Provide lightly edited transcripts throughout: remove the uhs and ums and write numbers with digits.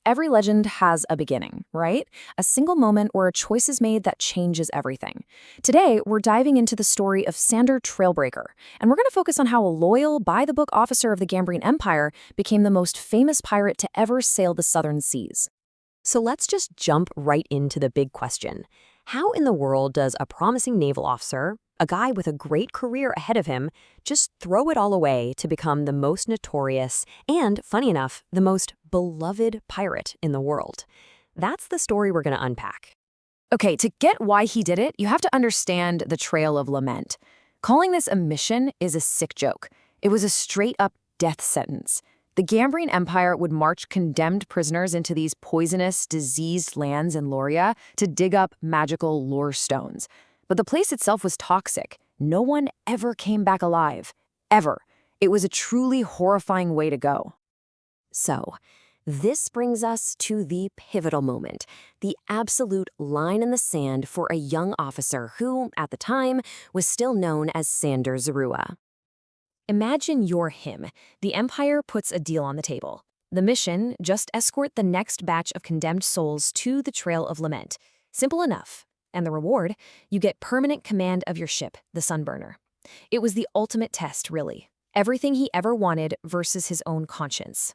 Every legend has a beginning, right? A single moment where a choice is made that changes everything. Today, we're diving into the story of Sandor Trailbreaker, and we're going to focus on how a loyal, by-the-book officer of the Gambrian Empire became the most famous pirate to ever sail the southern seas. So let's just jump right into the big question. How in the world does a promising naval officer, a guy with a great career ahead of him, just throw it all away to become the most notorious and, funny enough, the most beloved pirate in the world? That's the story we're going to unpack. Okay, to get why he did it, you have to understand the Trail of Lament. Calling this a mission is a sick joke. It was a straight-up death sentence. The Gambrian Empire would march condemned prisoners into these poisonous, diseased lands in Loria to dig up magical lore stones. But the place itself was toxic. No one ever came back alive. Ever. It was a truly horrifying way to go. So, this brings us to the pivotal moment, the absolute line in the sand for a young officer who, at the time, was still known as Sandor Zorua. Imagine you're him. The Empire puts a deal on the table. The mission, just escort the next batch of condemned souls to the Trail of Lament. Simple enough. And the reward? You get permanent command of your ship, the Sunburner. It was the ultimate test, really. Everything he ever wanted versus his own conscience.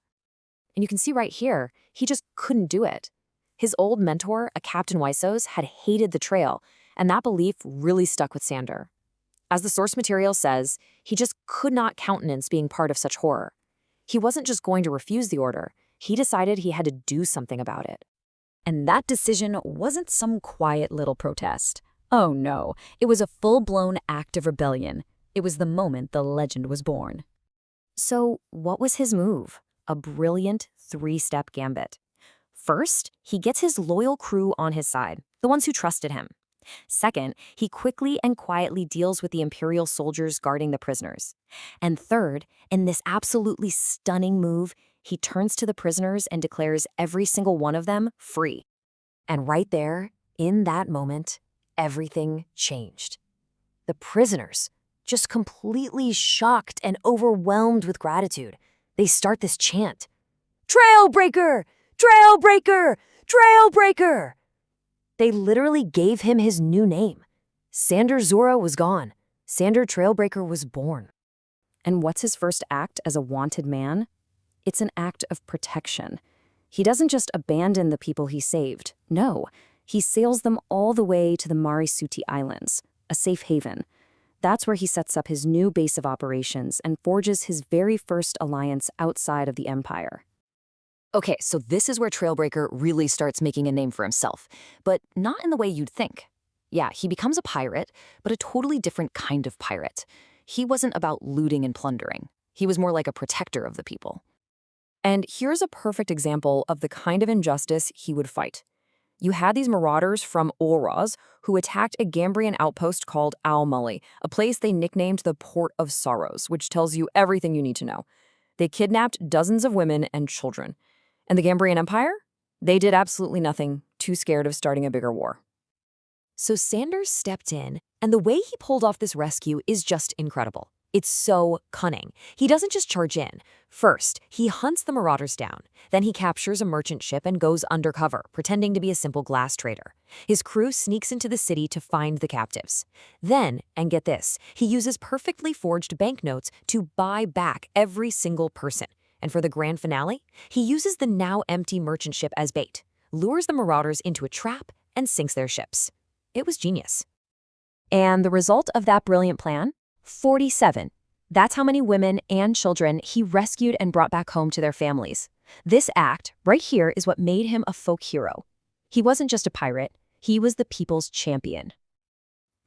And you can see right here, he just couldn't do it. His old mentor, a Captain Wysos, had hated the trail, and that belief really stuck with Sandor. As the source material says, he just could not countenance being part of such horror. He wasn't just going to refuse the order, he decided he had to do something about it. And that decision wasn't some quiet little protest. Oh no, it was a full-blown act of rebellion. It was the moment the legend was born. So what was his move? A brilliant three-step gambit. First, he gets his loyal crew on his side, the ones who trusted him. Second, he quickly and quietly deals with the Imperial soldiers guarding the prisoners. And third, in this absolutely stunning move, he turns to the prisoners and declares every single one of them free. And right there, in that moment, everything changed. The prisoners, just completely shocked and overwhelmed with gratitude, they start this chant. Trailbreaker! Trailbreaker! Trailbreaker! They literally gave him his new name. Sandor Zorua was gone. Sandor Trailbreaker was born. And what's his first act as a wanted man? It's an act of protection. He doesn't just abandon the people he saved. No, he sails them all the way to the Marisuti Islands, a safe haven. That's where he sets up his new base of operations and forges his very first alliance outside of the Empire. Okay, so this is where Trailbreaker really starts making a name for himself, but not in the way you'd think. Yeah, he becomes a pirate, but a totally different kind of pirate. He wasn't about looting and plundering. He was more like a protector of the people. And here's a perfect example of the kind of injustice he would fight. You had these marauders from Oros who attacked a Gambrian outpost called Aomuli, a place they nicknamed the Port of Sorrows, which tells you everything you need to know. They kidnapped dozens of women and children. And the Gambrian Empire? They did absolutely nothing, too scared of starting a bigger war. So Sandor stepped in, and the way he pulled off this rescue is just incredible. It's so cunning. He doesn't just charge in. First, he hunts the marauders down. Then he captures a merchant ship and goes undercover, pretending to be a simple glass trader. His crew sneaks into the city to find the captives. Then, and get this, he uses perfectly forged banknotes to buy back every single person. And for the grand finale, he uses the now empty merchant ship as bait, lures the marauders into a trap, and sinks their ships. It was genius. And the result of that brilliant plan? 47. That's how many women and children he rescued and brought back home to their families. This act, right here, is what made him a folk hero. He wasn't just a pirate, he was the people's champion.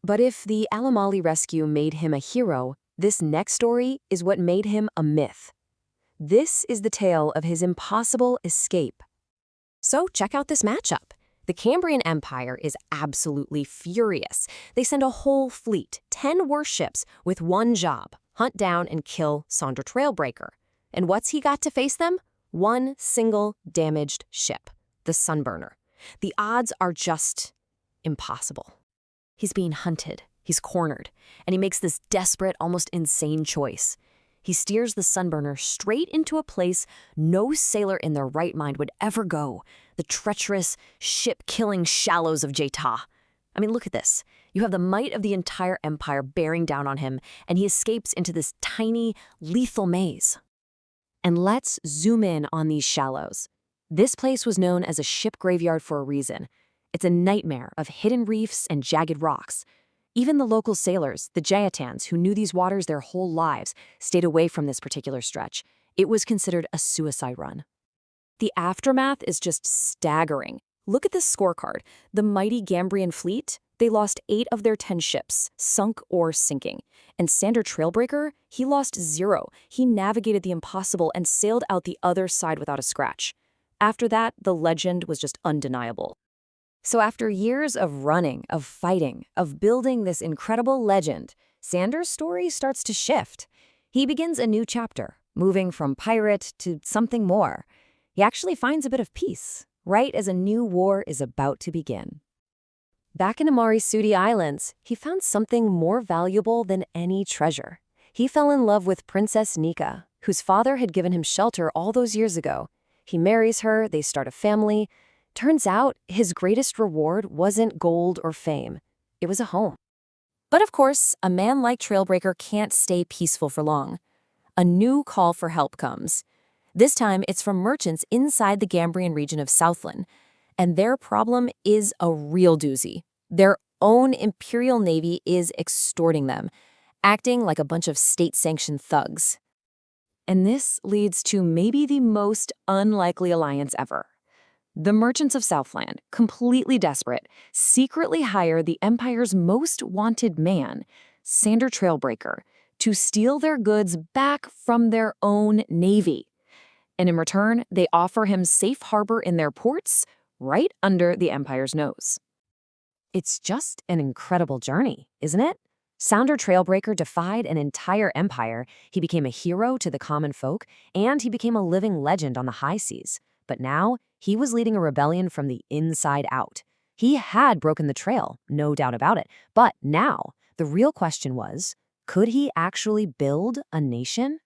But if the Aomuli rescue made him a hero, this next story is what made him a myth. This is the tale of his impossible escape. So check out this matchup. The Cambrian Empire is absolutely furious. They send a whole fleet, 10 warships, with one job: hunt down and kill Sandor Trailbreaker. And what's he got to face them? One single damaged ship, the Sunburner. The odds are just impossible. He's being hunted, he's cornered, and he makes this desperate, almost insane choice. He steers the Sunburner straight into a place no sailor in their right mind would ever go, the treacherous, ship-killing shallows of J.R.R. I mean, look at this. You have the might of the entire empire bearing down on him, and he escapes into this tiny, lethal maze. And let's zoom in on these shallows. This place was known as a ship graveyard for a reason. It's a nightmare of hidden reefs and jagged rocks. Even the local sailors, the Jayatans, who knew these waters their whole lives, stayed away from this particular stretch. It was considered a suicide run. The aftermath is just staggering. Look at this scorecard. The mighty Gambrian fleet, they lost 8 of their 10 ships, sunk or sinking. And Sander Trailbreaker, he lost 0. He navigated the impossible and sailed out the other side without a scratch. After that, the legend was just undeniable. So after years of running, of fighting, of building this incredible legend, Sander's story starts to shift. He begins a new chapter, moving from pirate to something more. He actually finds a bit of peace, right as a new war is about to begin. Back in Amari Sudi Islands, he found something more valuable than any treasure. He fell in love with Princess Nika, whose father had given him shelter all those years ago. He marries her, they start a family. Turns out, his greatest reward wasn't gold or fame. It was a home. But of course, a man like Trailbreaker can't stay peaceful for long. A new call for help comes. This time, it's from merchants inside the Gambrian region of Southland. And their problem is a real doozy. Their own imperial navy is extorting them, acting like a bunch of state-sanctioned thugs. And this leads to maybe the most unlikely alliance ever. The merchants of Southland, completely desperate, secretly hire the Empire's most wanted man, Sander Trailbreaker, to steal their goods back from their own navy. And in return, they offer him safe harbor in their ports, right under the Empire's nose. It's just an incredible journey, isn't it? Sander Trailbreaker defied an entire empire, he became a hero to the common folk, and he became a living legend on the high seas. But now, he was leading a rebellion from the inside out. He had broken the trail, no doubt about it. But now, the real question was, could he actually build a nation?